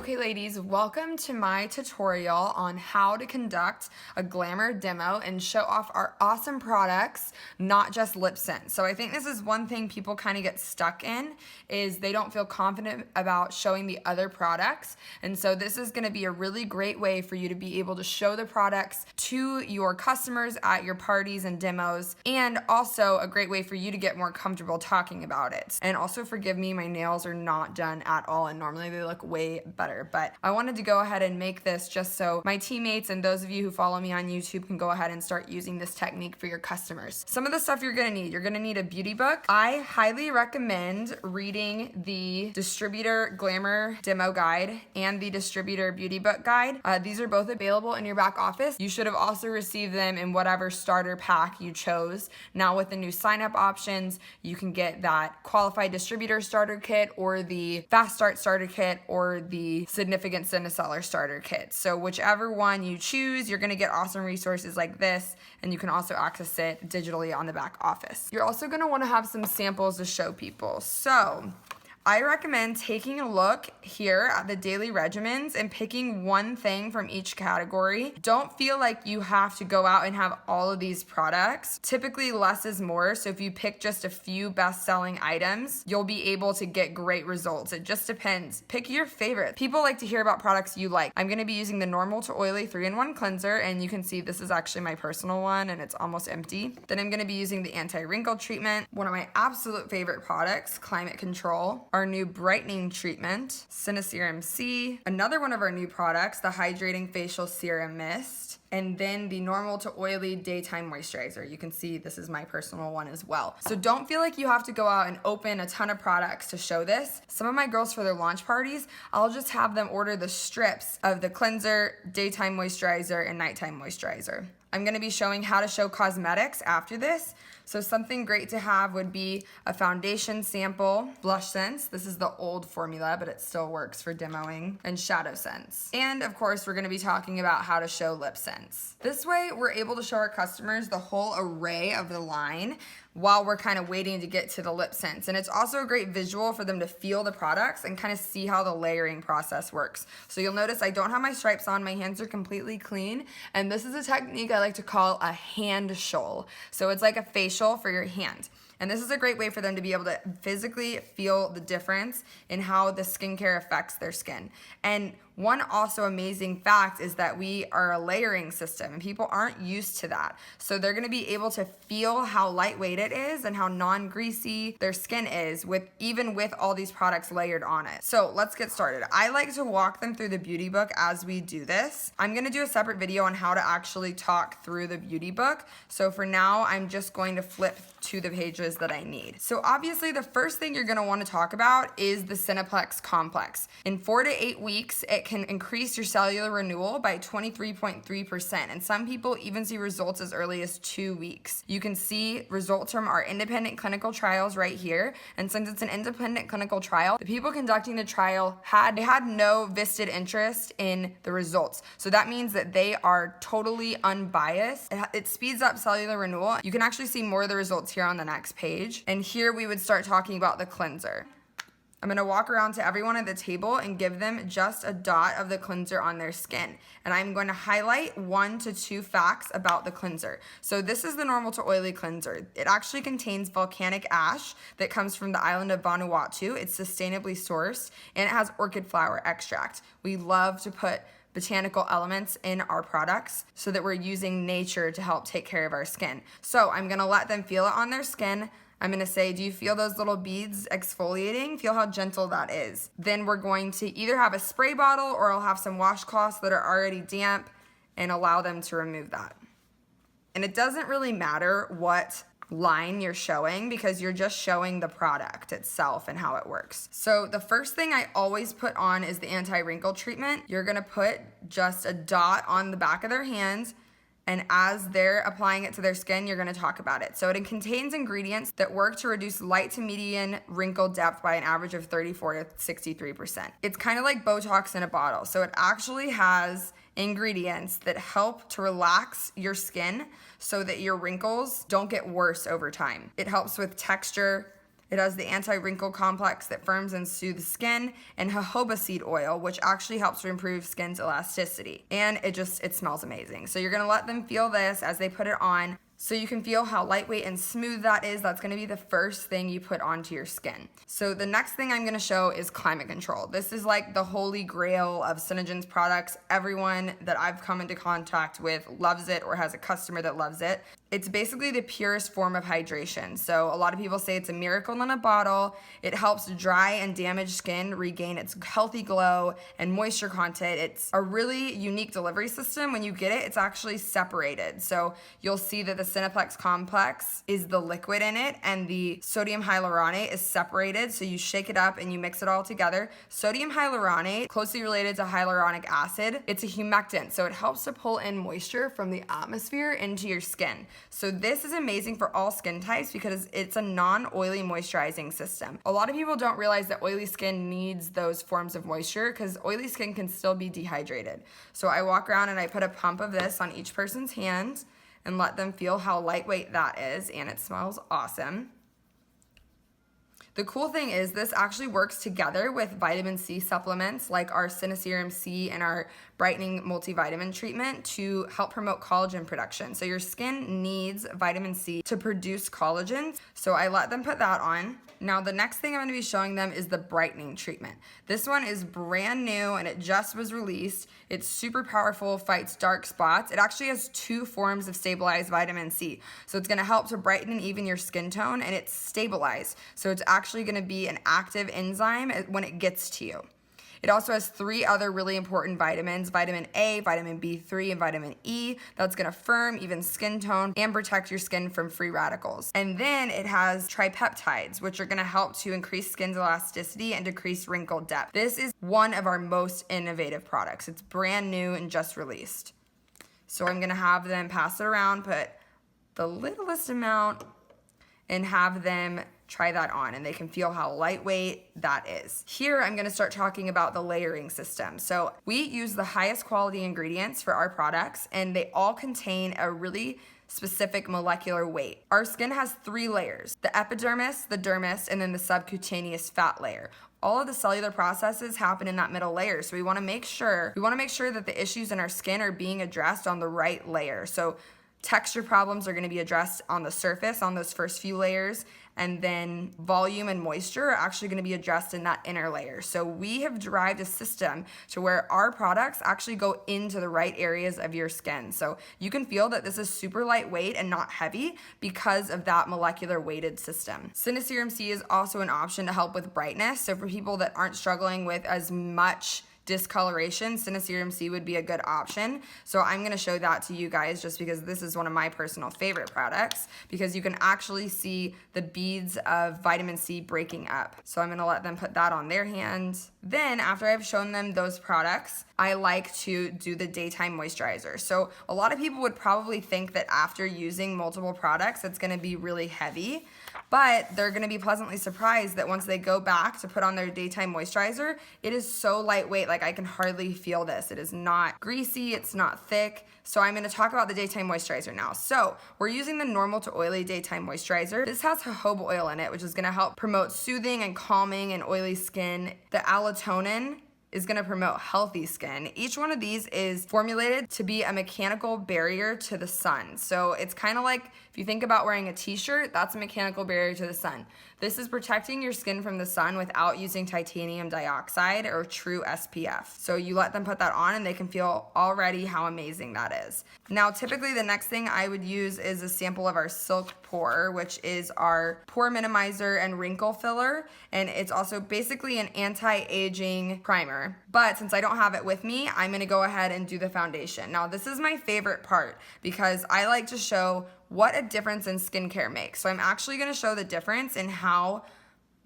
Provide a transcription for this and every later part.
Okay ladies, welcome to my tutorial on how to conduct a Glamour demo and show off our awesome products, not just lip sync. So I think this is one thing people kind of get stuck in, is they don't feel confident about showing the other products. And so this is going to be a really great way for you to be able to show the products to your customers at your parties and demos, and also a great way for you to get more comfortable talking about it. And also forgive me, my nails are not done at all, and normally they look way better, but I wanted to go ahead and make this just so my teammates and those of you who follow me on YouTube can go ahead and start using this technique for your customers. Some of the stuff you're gonna need a beauty book. I highly recommend reading the Distributor Glamour Demo Guide and the Distributor Beauty Book Guide. These are both available in your back office. You should have also received them in whatever starter pack you chose. Now with the new sign-up options, you can get that Qualified Distributor Starter Kit or the Fast Start Starter Kit or the Significant Cineseller Starter Kit. So whichever one you choose, you're gonna get awesome resources like this, and you can also access it digitally on the back office. You're also gonna wanna have some samples to show people. So I recommend taking a look here at the daily regimens and picking one thing from each category. Don't feel like you have to go out and have all of these products. Typically less is more, so if you pick just a few best-selling items, you'll be able to get great results. It just depends. Pick your favorite. People like to hear about products you like. I'm gonna be using the Normal to Oily 3-in-1 cleanser, and you can see this is actually my personal one and it's almost empty. Then I'm gonna be using the anti-wrinkle treatment. One of my absolute favorite products, Climate Control. Our new brightening treatment, Cineserum C. Another one of our new products, the Hydrating Facial Serum Mist. And then the Normal to Oily Daytime Moisturizer. You can see this is my personal one as well. So don't feel like you have to go out and open a ton of products to show this. Some of my girls for their launch parties, I'll just have them order the strips of the cleanser, daytime moisturizer, and nighttime moisturizer. I'm gonna be showing how to show cosmetics after this. So something great to have would be a foundation sample, blush scents. This is the old formula, but it still works for demoing, and shadow scents. And of course, we're gonna be talking about how to show lip scents. This way, we're able to show our customers the whole array of the line while we're kind of waiting to get to the lip scents. And it's also a great visual for them to feel the products and kind of see how the layering process works. So you'll notice I don't have my stripes on, my hands are completely clean, and this is a technique I like to call a hand shoal. So it's like a facial for your hand. And this is a great way for them to be able to physically feel the difference in how the skincare affects their skin. And one also amazing fact is that we are a layering system and people aren't used to that. So they're gonna be able to feel how lightweight it is and how non-greasy their skin is even with all these products layered on it. So let's get started. I like to walk them through the beauty book as we do this. I'm gonna do a separate video on how to actually talk through the beauty book. So for now, I'm just going to flip to the pages that I need. So obviously the first thing you're gonna wanna talk about is the Cineplex Complex. In 4 to 8 weeks, it can increase your cellular renewal by 23.3%, and some people even see results as early as 2 weeks. You can see results from our independent clinical trials right here, and since it's an independent clinical trial, the people conducting the trial had no vested interest in the results. So that means that they are totally unbiased. It speeds up cellular renewal. You can actually see more of the results here on the next page, and here we would start talking about the cleanser. I'm gonna walk around to everyone at the table and give them just a dot of the cleanser on their skin. And I'm going to highlight 1 to 2 facts about the cleanser. So this is the Normal to Oily cleanser. It actually contains volcanic ash that comes from the island of Vanuatu. It's sustainably sourced, and it has orchid flower extract. We love to put botanical elements in our products so that we're using nature to help take care of our skin. So I'm gonna let them feel it on their skin. I'm gonna say, do you feel those little beads exfoliating? Feel how gentle that is. Then we're going to either have a spray bottle or I'll have some washcloths that are already damp and allow them to remove that. And it doesn't really matter what line you're showing because you're just showing the product itself and how it works. So the first thing I always put on is the anti-wrinkle treatment. You're gonna put just a dot on the back of their hands, and as they're applying it to their skin, you're gonna talk about it. So it contains ingredients that work to reduce light to median wrinkle depth by an average of 34 to 63%. It's kind of like Botox in a bottle. So it actually has ingredients that help to relax your skin so that your wrinkles don't get worse over time. It helps with texture, It has the anti-wrinkle complex that firms and soothes skin, and jojoba seed oil, which actually helps to improve skin's elasticity. And it smells amazing. So you're gonna let them feel this as they put it on, so you can feel how lightweight and smooth that is. That's gonna be the first thing you put onto your skin. So the next thing I'm gonna show is climate control. This is like the holy grail of SeneGence products. Everyone that I've come into contact with loves it or has a customer that loves it. It's basically the purest form of hydration. So a lot of people say it's a miracle in a bottle. It helps dry and damaged skin regain its healthy glow and moisture content. It's a really unique delivery system. When you get it, it's actually separated. So you'll see that the Cineplex complex is the liquid in it, and the sodium hyaluronate is separated. So you shake it up and you mix it all together. Sodium hyaluronate, closely related to hyaluronic acid, it's a humectant. So it helps to pull in moisture from the atmosphere into your skin. So this is amazing for all skin types because it's a non-oily moisturizing system. A lot of people don't realize that oily skin needs those forms of moisture because oily skin can still be dehydrated. So I walk around and I put a pump of this on each person's hand and let them feel how lightweight that is, and it smells awesome. The cool thing is this actually works together with vitamin C supplements like our SeneSerum C and our brightening multivitamin treatment to help promote collagen production. So your skin needs vitamin C to produce collagen. So I let them put that on. Now the next thing I'm gonna be showing them is the brightening treatment. This one is brand new and it just was released. It's super powerful, fights dark spots. It actually has 2 forms of stabilized vitamin C. So it's gonna help to brighten and even your skin tone, and it's stabilized. So it's actually gonna be an active enzyme when it gets to you. It also has 3 other really important vitamins, vitamin A, vitamin B3, and vitamin E. That's gonna firm, even skin tone, and protect your skin from free radicals. And then it has tripeptides, which are gonna help to increase skin's elasticity and decrease wrinkle depth. This is one of our most innovative products. It's brand new and just released. So I'm gonna have them pass it around, put the littlest amount, and have them try that on, and they can feel how lightweight that is. Here, I'm gonna start talking about the layering system. So we use the highest quality ingredients for our products, and they all contain a really specific molecular weight. Our skin has 3 layers: the epidermis, the dermis, and then the subcutaneous fat layer. All of the cellular processes happen in that middle layer. So we wanna make sure that the issues in our skin are being addressed on the right layer. So texture problems are gonna be addressed on the surface, on those first few layers, and then volume and moisture are actually gonna be addressed in that inner layer. So we have derived a system to where our products actually go into the right areas of your skin. So you can feel that this is super lightweight and not heavy because of that molecular weighted system. SeneSerum C is also an option to help with brightness. So for people that aren't struggling with as much discoloration, SeneSerum C would be a good option. So I'm gonna show that to you guys just because this is one of my personal favorite products, because you can actually see the beads of vitamin C breaking up. So I'm gonna let them put that on their hand. Then after I've shown them those products, I like to do the daytime moisturizer. So a lot of people would probably think that after using multiple products, it's gonna be really heavy, but they're gonna be pleasantly surprised that once they go back to put on their daytime moisturizer, it is so lightweight, like I can hardly feel this. It is not greasy, it's not thick. So I'm gonna talk about the daytime moisturizer now. So we're using the normal to oily daytime moisturizer. This has jojoba oil in it, which is gonna help promote soothing and calming in oily skin. The allotonin is gonna promote healthy skin. Each one of these is formulated to be a mechanical barrier to the sun. So it's kind of like, if you think about wearing a t-shirt, that's a mechanical barrier to the sun. This is protecting your skin from the sun without using titanium dioxide or true SPF. So you let them put that on and they can feel already how amazing that is. Now, typically the next thing I would use is a sample of our Silk Pore, which is our pore minimizer and wrinkle filler. And it's also basically an anti-aging primer. But since I don't have it with me, I'm gonna go ahead and do the foundation. Now, this is my favorite part because I like to show what a difference in skincare makes. So I'm actually gonna show the difference in how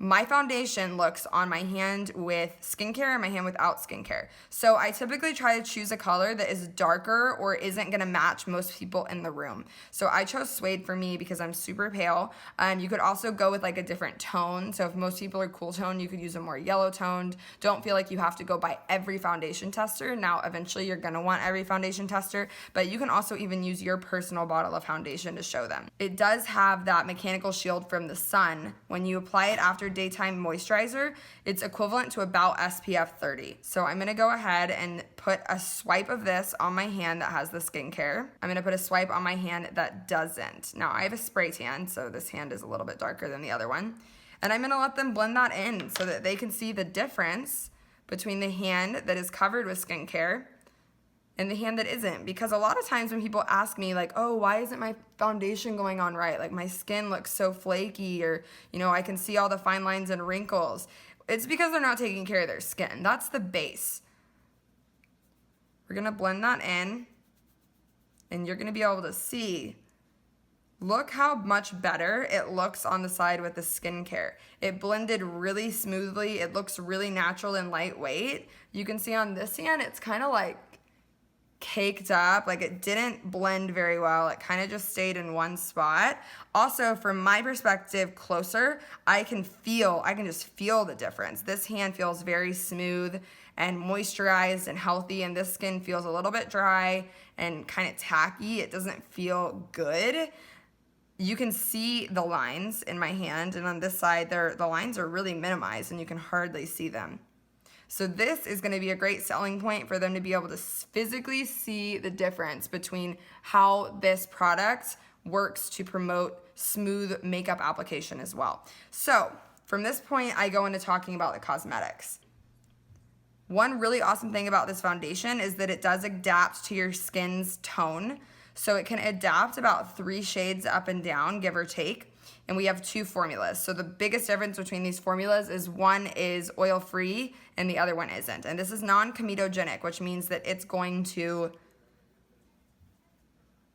my foundation looks on my hand with skincare and my hand without skincare. So I typically try to choose a color that is darker or isn't gonna match most people in the room. So I chose suede for me because I'm super pale. You could also go with like a different tone. So if most people are cool tone, you could use a more yellow toned. Don't feel like you have to go by every foundation tester. Now, eventually you're gonna want every foundation tester, but you can also even use your personal bottle of foundation to show them. It does have that mechanical shield from the sun. When you apply it after daytime moisturizer, it's equivalent to about SPF 30. So I'm gonna go ahead and put a swipe of this on my hand that has the skincare. I'm gonna put a swipe on my hand that doesn't. Now I have a spray tan, so this hand is a little bit darker than the other one. And I'm gonna let them blend that in so that they can see the difference between the hand that is covered with skincare and the hand that isn't. Because a lot of times when people ask me like, oh, why isn't my foundation going on right? Like my skin looks so flaky, or, you know, I can see all the fine lines and wrinkles. It's because they're not taking care of their skin. That's the base. We're gonna blend that in, and you're gonna be able to see, look how much better it looks on the side with the skincare. It blended really smoothly. It looks really natural and lightweight. You can see on this hand, it's kind of like caked up, like it didn't blend very well. It kind of just stayed in one spot. Also, from my perspective closer, I can just feel the difference. This hand feels very smooth and moisturized and healthy, and this skin feels a little bit dry and kind of tacky. It doesn't feel good. You can see the lines in my hand, and on this side, the lines are really minimized and you can hardly see them. So this is gonna be a great selling point for them to be able to physically see the difference between how this product works to promote smooth makeup application as well. So from this point, I go into talking about the cosmetics. One really awesome thing about this foundation is that it does adapt to your skin's tone. So it can adapt about 3 shades up and down, give or take. And we have 2 formulas. So the biggest difference between these formulas is one is oil-free and the other one isn't. And this is non-comedogenic, which means that it's going to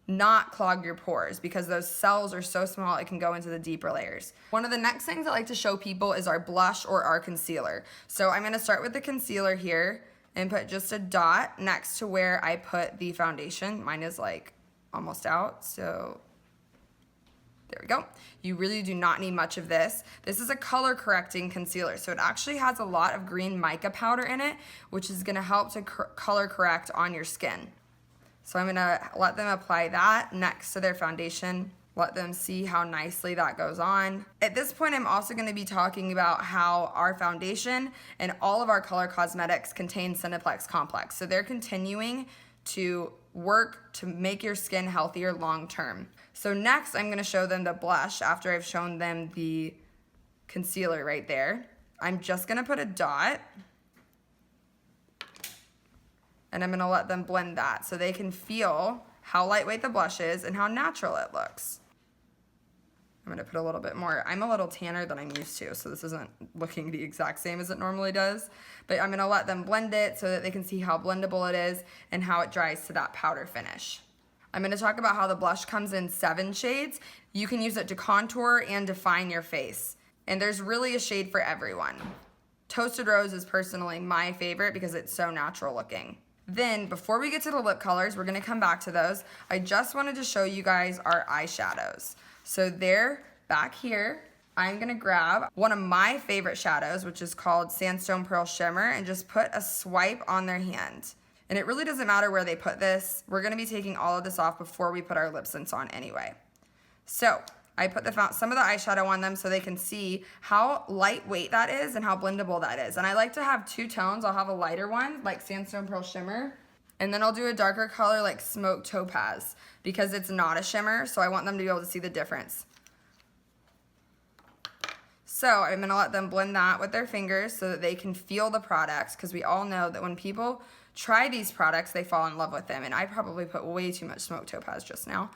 not clog your pores because those cells are so small it can go into the deeper layers. One of the next things I like to show people is our blush or our concealer. So I'm gonna start with the concealer here and put just a dot next to where I put the foundation. Mine is like almost out, so there we go. You really do not need much of this. This is a color correcting concealer, so it actually has a lot of green mica powder in it, which is gonna help to color correct on your skin. So I'm gonna let them apply that next to their foundation, let them see how nicely that goes on. At this point, I'm also gonna be talking about how our foundation and all of our color cosmetics contain Cineplex Complex. So they're continuing to work to make your skin healthier long term. So next, I'm gonna show them the blush after I've shown them the concealer right there. I'm just gonna put a dot, and I'm gonna let them blend that so they can feel how lightweight the blush is and how natural it looks. I'm gonna put a little bit more. I'm a little tanner than I'm used to, so this isn't looking the exact same as it normally does, but I'm gonna let them blend it so that they can see how blendable it is and how it dries to that powder finish. I'm gonna talk about how the blush comes in 7 shades. You can use it to contour and define your face, and there's really a shade for everyone. Toasted Rose is personally my favorite because it's so natural looking. Then, before we get to the lip colors, we're gonna come back to those. I just wanted to show you guys our eyeshadows. So they're back here. I'm gonna grab one of my favorite shadows, which is called Sandstone Pearl Shimmer, and just put a swipe on their hand. And it really doesn't matter where they put this. We're gonna be taking all of this off before we put our lip tints on anyway. So I put some of the eyeshadow on them so they can see how lightweight that is and how blendable that is. And I like to have 2 tones. I'll have a lighter one, like Sandstone Pearl Shimmer, and then I'll do a darker color like Smoke Topaz because it's not a shimmer, so I want them to be able to see the difference. So I'm gonna let them blend that with their fingers so that they can feel the products, because we all know that when people try these products, they fall in love with them. And I probably put way too much Smoke Topaz just now.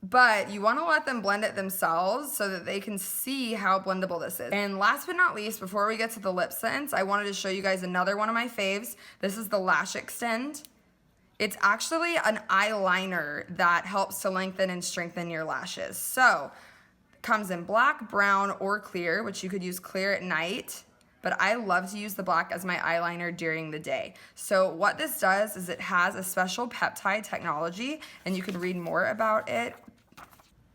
But you want to let them blend it themselves so that they can see how blendable this is. And last but not least, before we get to the lip tints, I wanted to show you guys another one of my faves. This is the Lash Extend. It's actually an eyeliner that helps to lengthen and strengthen your lashes. So Comes in black, brown, or clear, which you could use clear at night, but I love to use the black as my eyeliner during the day. So what this does is it has a special peptide technology, and you can read more about it.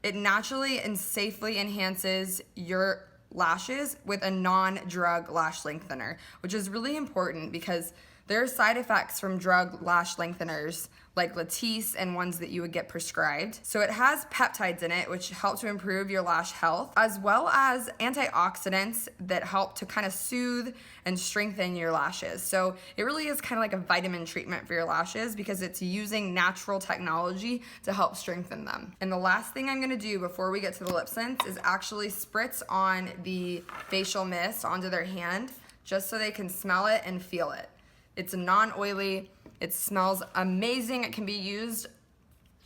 It naturally and safely enhances your lashes with a non-drug lash lengthener, which is really important because there are side effects from drug lash lengtheners like Latisse and ones that you would get prescribed. So it has peptides in it, which help to improve your lash health, as well as antioxidants that help to kind of soothe and strengthen your lashes. So it really is kind of like a vitamin treatment for your lashes because it's using natural technology to help strengthen them. And the last thing I'm gonna do before we get to the lip sense is actually spritz on the facial mist onto their hand just so they can smell it and feel it. It's non-oily, it smells amazing. It can be used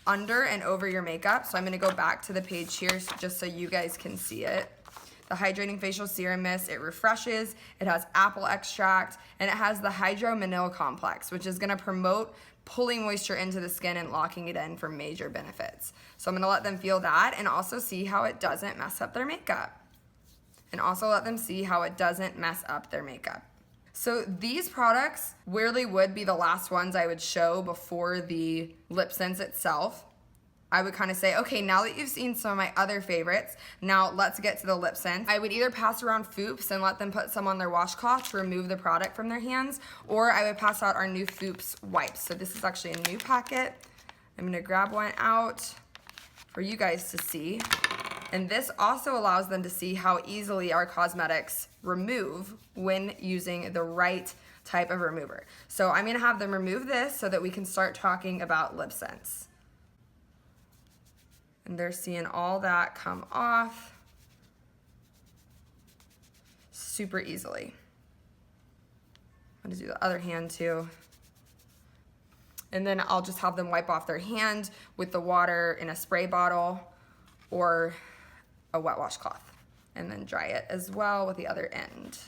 under and over your makeup. So I'm gonna go back to the page here just so you guys can see it. The Hydrating Facial Serum Mist, it refreshes, it has apple extract, and it has the hydromanil complex, which is gonna promote pulling moisture into the skin and locking it in for major benefits. So I'm gonna let them feel that and also see how it doesn't mess up their makeup. And also let them see how it doesn't mess up their makeup. So these products really would be the last ones I would show before the lip sense itself. I would kind of say, okay, now that you've seen some of my other favorites, now let's get to the lip sense. I would either pass around Foops and let them put some on their washcloth to remove the product from their hands, or I would pass out our new Foops wipes. So this is actually a new packet. I'm gonna grab one out for you guys to see. And this also allows them to see how easily our cosmetics remove when using the right type of remover. So I'm gonna have them remove this so that we can start talking about lip sense. And they're seeing all that come off super easily. I'm gonna do the other hand too. And then I'll just have them wipe off their hand with the water in a spray bottle or a wet washcloth, and then dry it as well with the other end.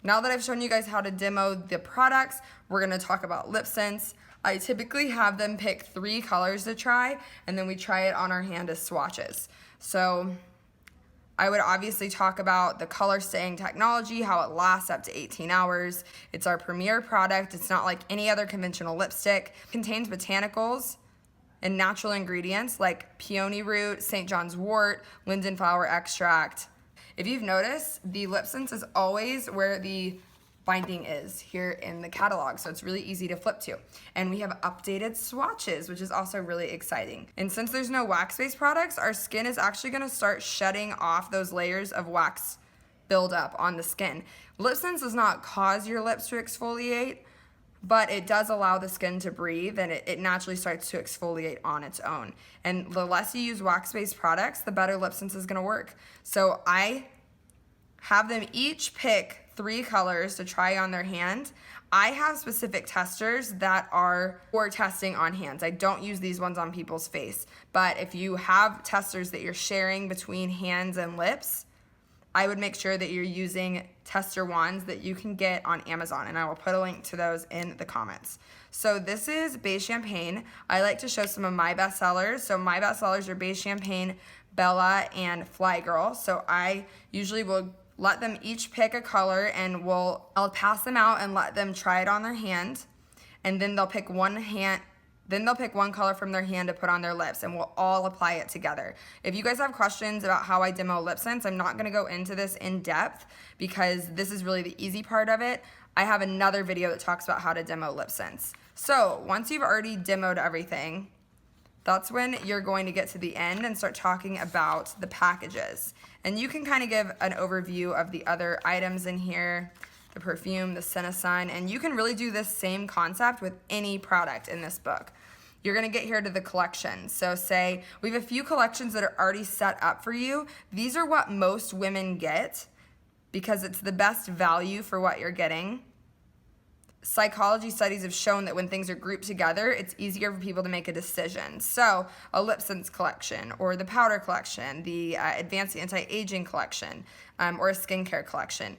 Now that I've shown you guys how to demo the products, we're gonna talk about lip sense. I typically have them pick 3 colors to try, and then we try it on our hand as swatches. So I would obviously talk about the color staying technology, how it lasts up to 18 hours. It's our premier product. It's not like any other conventional lipstick. It contains botanicals and natural ingredients like peony root, St. John's wort, linden flower extract. If you've noticed, the lip sense is always where the binding is here in the catalog, so it's really easy to flip to. And we have updated swatches, which is also really exciting. And since there's no wax-based products, our skin is actually gonna start shedding off those layers of wax buildup on the skin. Lip sense does not cause your lips to exfoliate, but it does allow the skin to breathe, and it naturally starts to exfoliate on its own. And the less you use wax-based products, the better lip sense is gonna work. So I have them each pick 3 colors to try on their hand. I have specific testers that are for testing on hands. I don't use these ones on people's face, but if you have testers that you're sharing between hands and lips, I would make sure that you're using tester wands that you can get on Amazon, and I will put a link to those in the comments. So this is Beige Champagne. I like to show some of my best sellers. So my best sellers are Beige Champagne, Bella, and Fly Girl. So I usually will let them each pick a color, and I'll pass them out and let them try it on their hand, and then they'll pick one color from their hand to put on their lips, and we'll all apply it together. If you guys have questions about how I demo lip sense, I'm not gonna go into this in depth because this is really the easy part of it. I have another video that talks about how to demo lip sense. So once you've already demoed everything, that's when you're going to get to the end and start talking about the packages. And you can kind of give an overview of the other items in here, the perfume, the SeneGence, and you can really do this same concept with any product in this book. You're gonna get here to the collection. So say we have a few collections that are already set up for you. These are what most women get because it's the best value for what you're getting. Psychology studies have shown that when things are grouped together, it's easier for people to make a decision. So a lip sense collection, or the powder collection, the advanced anti-aging collection, or a skincare collection.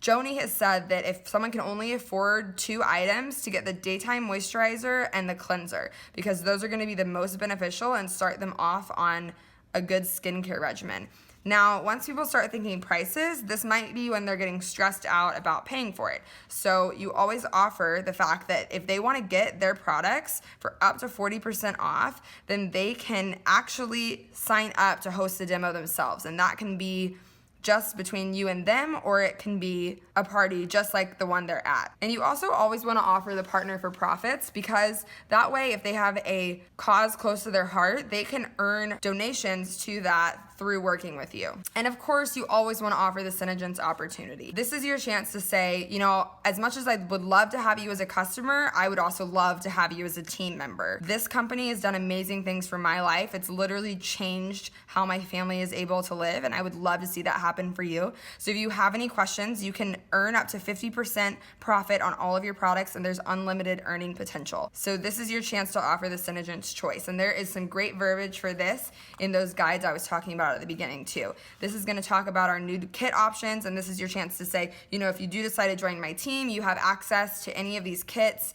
Joni has said that if someone can only afford 2 items, to get the daytime moisturizer and the cleanser, because those are going to be the most beneficial and start them off on a good skincare regimen. Now, once people start thinking prices, this might be when they're getting stressed out about paying for it. So you always offer the fact that if they want to get their products for up to 40% off, then they can actually sign up to host a demo themselves. And that can be just between you and them, or it can be a party just like the one they're at. And you also always want to offer the partner for profits, because that way, if they have a cause close to their heart, they can earn donations to that through working with you. And of course, you always want to offer the SeneGence opportunity. This is your chance to say, you know, as much as I would love to have you as a customer, I would also love to have you as a team member. This company has done amazing things for my life. It's literally changed how my family is able to live, and I would love to see that happen for you. So if you have any questions, you can earn up to 50% profit on all of your products, and there's unlimited earning potential. So this is your chance to offer the SeneGence choice. And there is some great verbiage for this in those guides I was talking about at the beginning too. This is going to talk about our new kit options, and this is your chance to say, you know, if you do decide to join my team, you have access to any of these kits.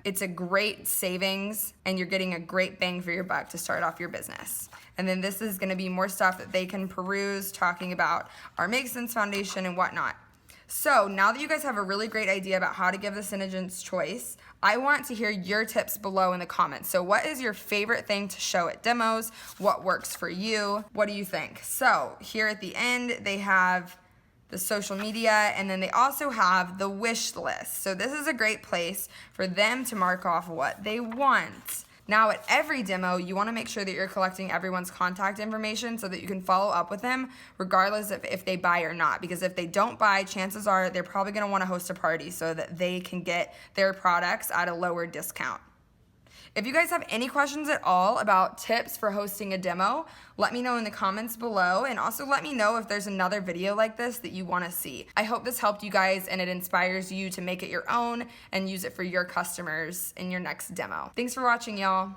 It's a great savings, and you're getting a great bang for your buck to start off your business. And then this is going to be more stuff that they can peruse, talking about our Make Sense Foundation and whatnot. So now that you guys have a really great idea about how to give the SeneGence choice, I want to hear your tips below in the comments. So what is your favorite thing to show at demos? What works for you? What do you think? So here at the end, they have the social media, and then they also have the wish list. So this is a great place for them to mark off what they want. Now, at every demo, you want to make sure that you're collecting everyone's contact information so that you can follow up with them regardless of if they buy or not. Because if they don't buy, chances are they're probably going to want to host a party so that they can get their products at a lower discount. If you guys have any questions at all about tips for hosting a demo, let me know in the comments below, and also let me know if there's another video like this that you want to see. I hope this helped you guys and it inspires you to make it your own and use it for your customers in your next demo. Thanks for watching, y'all.